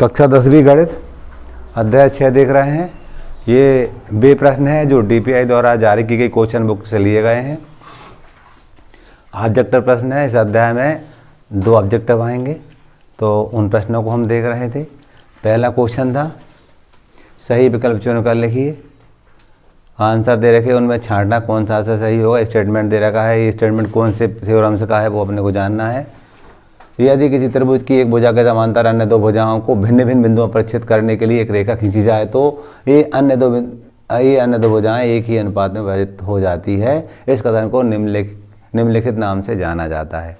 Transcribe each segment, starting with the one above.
कक्षा 10वीं गणित अध्याय 6 देख रहे हैं। ये वे प्रश्न है जो DPI द्वारा जारी की गई क्वेश्चन बुक से लिए गए हैं। ऑब्जेक्टिव प्रश्न है। इस अध्याय में 2 ऑब्जेक्टिव आएंगे, तो उन प्रश्नों को हम देख रहे थे। पहला क्वेश्चन था सही विकल्प चुन कर लिखिए। आंसर दे रखे, उनमें छांटना कौन सा सही होगा। स्टेटमेंट दे रखा है, ये स्टेटमेंट कौन से थ्योरम से का है वो अपने को जानना है। यदि किसी त्रिभुज की एक भुजा के समांतर अन्य 2 भुजाओं को भिन्न भिन्न बिंदुओं पर प्रक्षेपित करने के लिए एक रेखा खींची जाए तो ये अन्य दो भुजाएं एक ही अनुपात में विभाजित हो जाती है। इस कथन को निम्नलिखित नाम से जाना जाता है।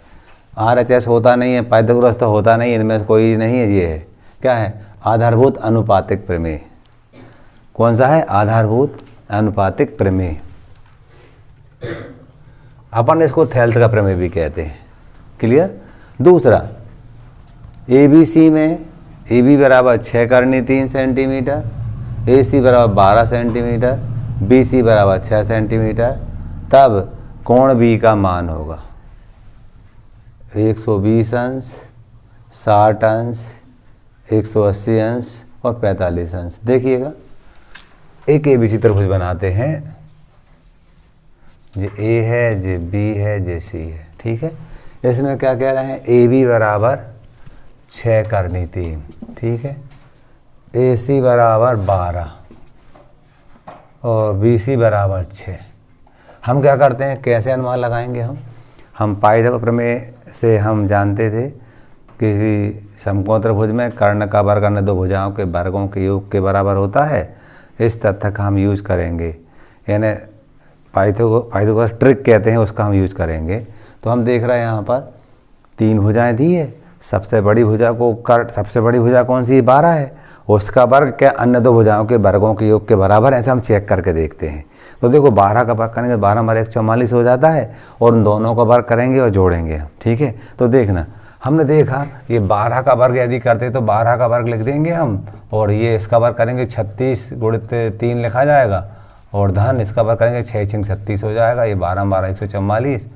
RHS होता नहीं है, पाइथागोरस तो होता नहीं, इनमें से कोई नहीं है। ये है क्या है? आधारभूत अनुपातिक प्रमेय। कौन सा है? आधारभूत अनुपातिक प्रमेय। अपन इसको थेल्स का प्रमेय भी कहते हैं। क्लियर। दूसरा ABC में AB बराबर 6 करनी 3 सेंटीमीटर, AC बराबर 12 सेंटीमीटर, BC बराबर 6 सेंटीमीटर, तब कोण B का मान होगा 120 अंश, 60 अंश, 180 अंश और 45 अंश। देखिएगा, एक ABC त्रिभुज बनाते हैं। ये A है, ये B है, ये C है। ठीक है। इसमें क्या कह रहे हैं? AB बराबर 6 करनी 3, ठीक है, AC बराबर 12 और BC बराबर 6। हम क्या करते हैं, कैसे अनुमान लगाएंगे? हम पाइथागोरस प्रमेय से हम जानते थे किसी समकोण त्रिभुज में कर्ण का वर्ग अन्य 2 भुजाओं के वर्गों के योग के बराबर होता है। इस तथ्य का हम यूज करेंगे, यानी पाइथागोरस ट्रिक कहते हैं, उसका हम यूज करेंगे। तो हम देख रहे हैं यहाँ पर 3 भुजाएं दी है। सबसे बड़ी भुजा कौन सी? 12 है। उसका वर्ग क्या अन्य 2 भुजाओं के वर्गों के योग के बराबर है। ऐसे हम चेक करके देखते हैं। तो देखो, 12 का वर्ग करेंगे 12 हमारे 144 हो जाता है, और उन दोनों का वर्ग करेंगे और जोड़ेंगे हम। ठीक है। तो देखना, हमने देखा ये 12 का वर्ग यदि करते तो 12 का वर्ग लिख देंगे हम, और ये इसका वर्ग करेंगे 36 गुणित 3 लिखा जाएगा, और धन इसका वर्ग करेंगे 6 6 36 हो जाएगा। ये 12 12 144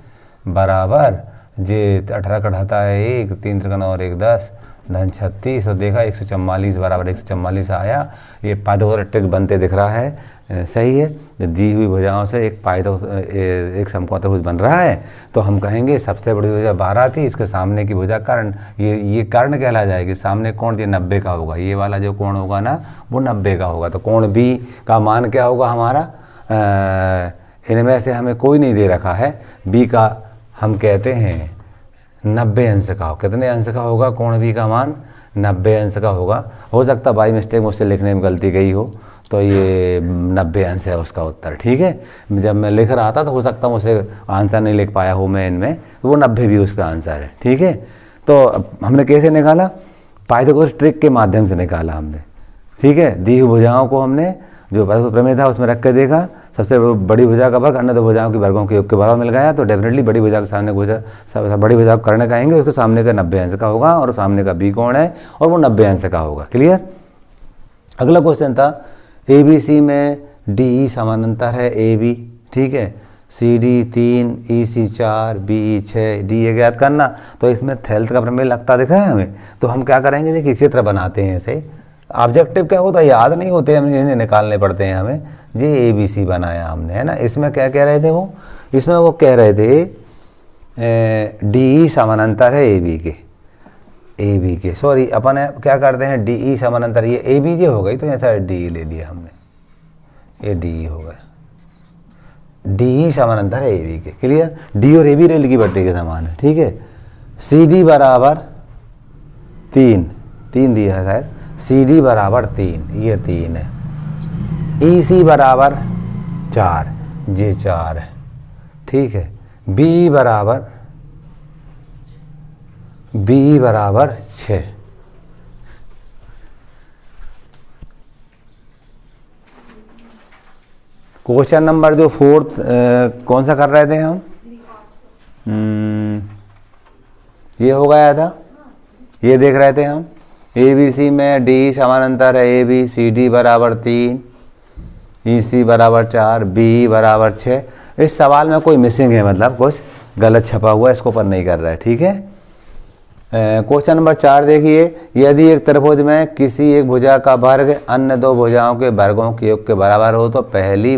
बराबर जे 18 कटाता है 1, 3 त्रिकोण और 1 10 धन 36, और देखा 144 बराबर 144 आया। ये पाइथागोरस ट्रिक बनते दिख रहा है। सही है। दी हुई भुजाओं से एक समकोण त्रिभुज बन रहा है, तो हम कहेंगे सबसे बड़ी भुजा 12 थी, इसके सामने की भुजा कर्ण, ये कर्ण कहला जाएगी। सामने कोण ये 90 का होगा। ये वाला जो कोण होगा ना वो 90 का होगा। तो कोण B का मान क्या होगा हमारा? इनमें से हमें कोई नहीं दे रखा है। B का हम कहते हैं 90 अंश का हो। कितने अंश का होगा कोण B का मान? 90 अंश का होगा। हो सकता बाई मिस्टेक मुझसे लिखने में गलती गई हो, तो ये 90 अंश है उसका उत्तर। ठीक है। जब मैं लिख रहा था तो हो सकता मुझसे आंसर नहीं लिख पाया हूँ मैं इनमें, तो वो 90 भी उसका आंसर है। ठीक है। तो हमने कैसे निकाला? पाइथागोरस ट्रिक के माध्यम से निकाला हमने। ठीक है। दी हुई भुजाओं को हमने जो पाइथागोरस प्रमेय था उसमें रख के देखा, सबसे बड़ी भुजा का वर्ग अन्य 2 भुजाओं के वर्गों के योग के बराबर मिल गया, तो डेफिनेटली बड़ी भुजा के सामने बड़ी भुजा को कर्ण कहेंगे, उसके सामने का 90 अंश का होगा, और सामने का B कोण है और वो 90 अंश का होगा। क्लियर। अगला क्वेश्चन था ABC में DE समानांतर है AB, ठीक है, CD 3, EC 4, BE 6, DE ज्ञात करना। तो इसमें थेल्स का प्रमेय लगता दिख रहा है हमें। तो हम क्या करेंगे? देखिए, चित्र बनाते हैं ऐसे। ऑब्जेक्टिव क्या होता है याद नहीं होते, हम इन्हें निकालने पड़ते हैं हमें। जी ABC बनाया हमने, है ना। इसमें क्या कह रहे थे वो? इसमें वो कह रहे थे DE समानांतर है AB के सॉरी, अपन क्या करते हैं DE समानांतर, ये AB जो हो गई तो ऐसा DE ले लिया हमने, ये DE हो गया। DE समानांतर है AB के। क्लियर। D और AB रेल की पट्टी के समान है। ठीक है। CD बराबर 3 दिया है शायद। CD बराबर 3, ये 3 है। EC बराबर 4, ये 4 है। ठीक है। BE बराबर 6। क्वेश्चन नंबर जो 4 कौन सा कर रहे थे हम? ये हो गया था, ये देख रहे थे हम। ABC में DE समानांतर है AB, CD बराबर 3, EC बराबर 4, BE बराबर 6। इस सवाल में कोई मिसिंग है, मतलब कुछ गलत छपा हुआ है, इसको पर नहीं कर रहा है। ठीक है। क्वेश्चन नंबर 4 देखिए, यदि एक त्रिभुज में किसी एक भुजा का वर्ग अन्य दो भुजाओं के वर्गों के योग के बराबर हो तो पहली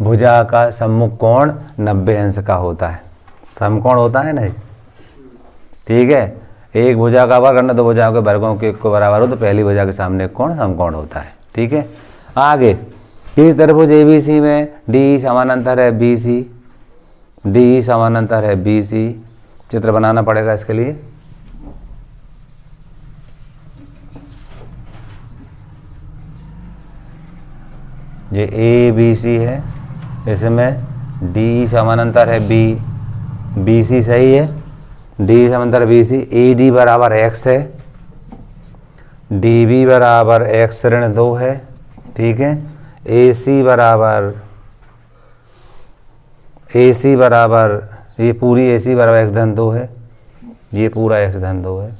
भुजा का सम्मुख कोण 90 अंश का होता है। समकोण होता है ना, ठीक है। एक भुजा का वर्ग अन्य दो भुजाओं के वर्गों के योग के बराबर हो तो पहली भुजा के सामने कोण समकोण होता है, ठीक है। आगे, इस त्रिभुज ABC में DE समानांतर है BC, DE समानांतर है BC। चित्र बनाना पड़ेगा इसके लिए। ये ABC है, इसमें DE समानांतर है BC सही है। DE समानांतर BC, AD बराबर x है, DB बराबर x ऋण 2 है, ठीक है। AC बराबर ये पूरी AC बराबर x धन 2 है, ये पूरा x धन 2 है।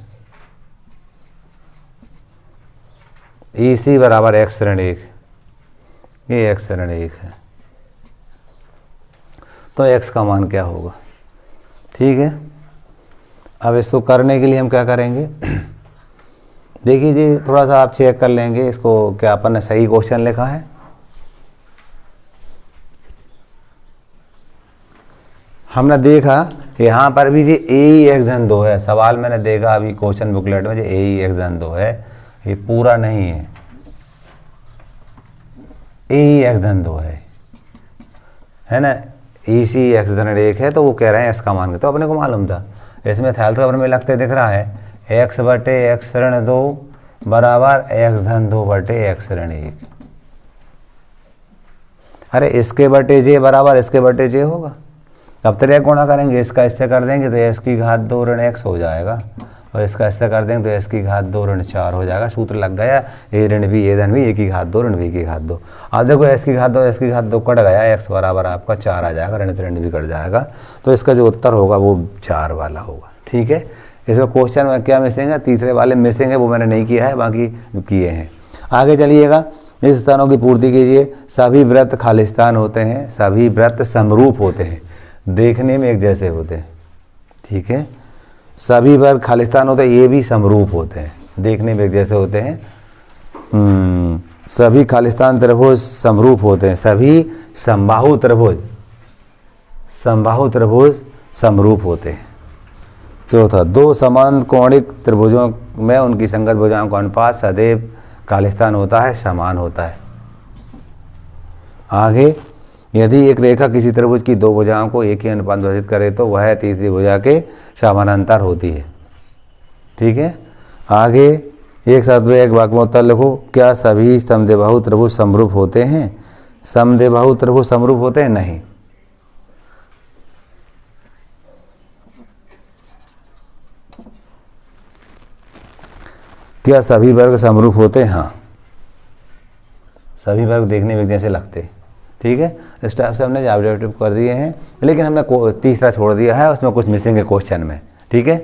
EC बराबर x ऋण 1, ये x ऋण 1 है। तो x का मान क्या होगा, ठीक है। अब इसको करने के लिए हम क्या करेंगे, देखिए जी थोड़ा सा आप चेक कर लेंगे इसको, क्या अपन ने सही क्वेश्चन लिखा है। हमने देखा यहाँ पर भी जी AE x धन 2 है। सवाल मैंने देखा अभी क्वेश्चन बुकलेट में, जो AE x धन 2 है, ये पूरा नहीं है, AE x धन 2 है ना। EC x धन 1 है, तो वो कह रहे हैं x का मान, तो अपने को मालूम था। इसमें थैलथ्रोपर में लगते दिख रहा है x बटे x ऋण 2 बराबर x धन 2 बटे x ऋण 1। अरे इसके बटे j बराबर इसके बटे j होगा। अब त्रिक गुणा करेंगे, इसका इससे कर देंगे तो s की घात 2 ऋण x हो जाएगा, और इसका इससे कर देंगे तो s की घात 2 ऋण 4 हो जाएगा। सूत्र लग गया, a ऋण b a धन b, a की घात 2 ऋण b की घात 2। अब देखो s की घात 2 कट गया, x बराबर आपका 4 आ जाएगा, ऋण से ऋण भी कट जाएगा, तो इसका जो उत्तर होगा वो 4 वाला होगा, ठीक है। इसमें क्वेश्चन में क्या मिसिंग है, तीसरे वाले मिसिंग है, वो मैंने नहीं किया है, बाकी किए हैं। आगे चलिएगा, इस स्थानों की पूर्ति कीजिए। सभी वृत्त खालिस्तान होते हैं, सभी वृत्त समरूप होते हैं, देखने में एक जैसे होते हैं, ठीक है। सभी वर्ग खालिस्तान होते हैं, ये भी समरूप होते हैं, देखने में एक जैसे होते हैं। सभी खालिस्तान त्रिभुज समरूप होते हैं, सभी समबाहु त्रिभुज समरूप होते हैं। चौथा, दो समान कोणिक त्रिभुजों में उनकी संगत भुजाओं का अनुपात सदैव खालिस्तान होता है, समान होता है। आगे, यदि एक रेखा किसी त्रिभुज की दो भुजाओं को एक ही अनुपात में विभाजित करे तो वह तीसरी भुजा के समानांतर होती है, ठीक है। आगे, एक साथ में एक वाक्य में उत्तर लिखो, क्या सभी समद्विबाहु त्रिभुज समरूप होते हैं? समद्विबाहु त्रिभुज समरूप होते हैं? नहीं। क्या सभी वर्ग समरूप होते हैं? हाँ, सभी वर्ग देखने में जैसे लगते, ठीक है। इस टाइप से हमने ऑब्जेक्टिव कर दिए हैं, लेकिन हमने तीसरा छोड़ दिया है, उसमें कुछ मिसिंग है क्वेश्चन में, ठीक है।